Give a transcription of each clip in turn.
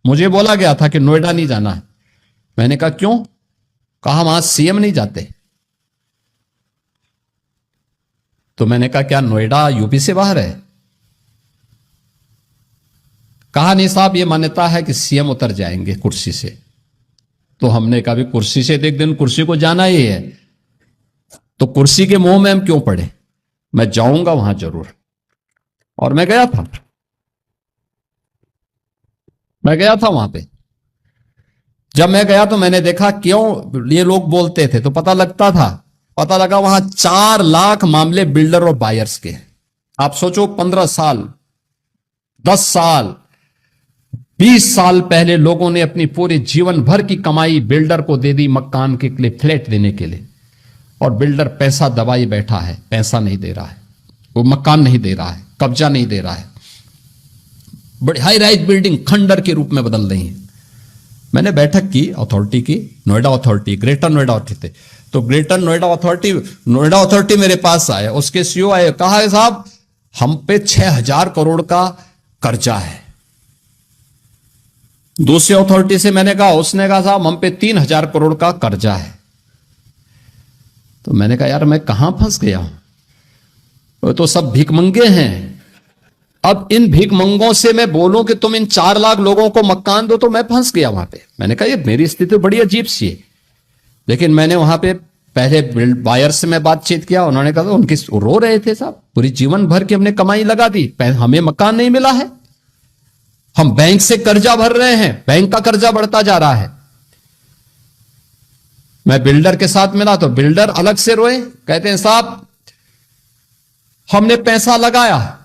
मुझे बोला गया था कि नोएडा नहीं जाना है। मैंने कहा क्यों? कहा वहां सीएम नहीं जाते। तो मैंने कहा क्या नोएडा यूपी से बाहर है? कहा नहीं साहब, ये मान्यता है कि सीएम उतर जाएंगे कुर्सी से। तो हमने कहा भी कुर्सी से तो एक दिन कुर्सी को जाना ही है, तो कुर्सी के मोह में हम क्यों पड़े? मैं जाऊंगा वहां जरूर। और मैं गया था, वहां पे। जब मैं गया तो मैंने देखा क्यों ये लोग बोलते थे, तो पता लगा वहां 4 लाख मामले बिल्डर और बायर्स के। आप सोचो 15 साल, 10 साल, 20 साल पहले लोगों ने अपनी पूरे जीवन भर की कमाई बिल्डर को दे दी मकान के लिए, फ्लैट देने के लिए, और बिल्डर पैसा दबाई बैठा है, पैसा नहीं दे रहा है, वो मकान नहीं दे रहा है, कब्जा नहीं दे रहा है, बड़ी हाई राइज बिल्डिंग खंडर के रूप में बदल रही है। मैंने बैठक की अथॉरिटी की, Noida authority, greater Noida authority. तो ग्रेटर नोएडा अथॉरिटी मेरे पास आए, उसके सीईओ आए, कहा है साहब हम पे 6,000 करोड़ का कर्जा है। दूसरी अथॉरिटी से मैंने कहा, उसने कहा साहब हम पे 3,000 करोड़ का कर्जा है। तो मैंने कहा यार मैं कहां फंस गया हूं, वो तो सब भिखमंगे हैं। अब इन भिखमंगों से मैं बोलूं कि तुम इन 4 लाख लोगों को मकान दो, तो मैं फंस गया वहां पे। मैंने कहा ये मेरी स्थिति बड़ी अजीब सी है। लेकिन मैंने वहां पे पहले बायर से मैं बातचीत किया, उन्होंने कहा उनकी रो रहे थे साहब, पूरी जीवन भर की हमने कमाई लगा दी, हमें मकान नहीं मिला है, हम बैंक से कर्जा भर रहे हैं, बैंक का कर्जा बढ़ता जा रहा है। मैं बिल्डर के साथ मिला तो बिल्डर अलग से रोए, कहते हैं साहब हमने पैसा लगाया,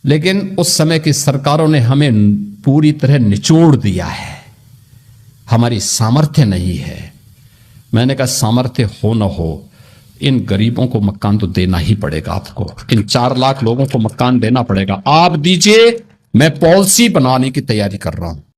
लेकिन उस समय की सरकारों ने हमें पूरी तरह निचोड़ दिया है, हमारी सामर्थ्य नहीं है। मैंने कहा सामर्थ्य हो न हो, इन गरीबों को मकान तो देना ही पड़ेगा आपको, इन 4 लाख लोगों को मकान देना पड़ेगा। आप दीजिए, मैं पॉलिसी बनाने की तैयारी कर रहा हूं।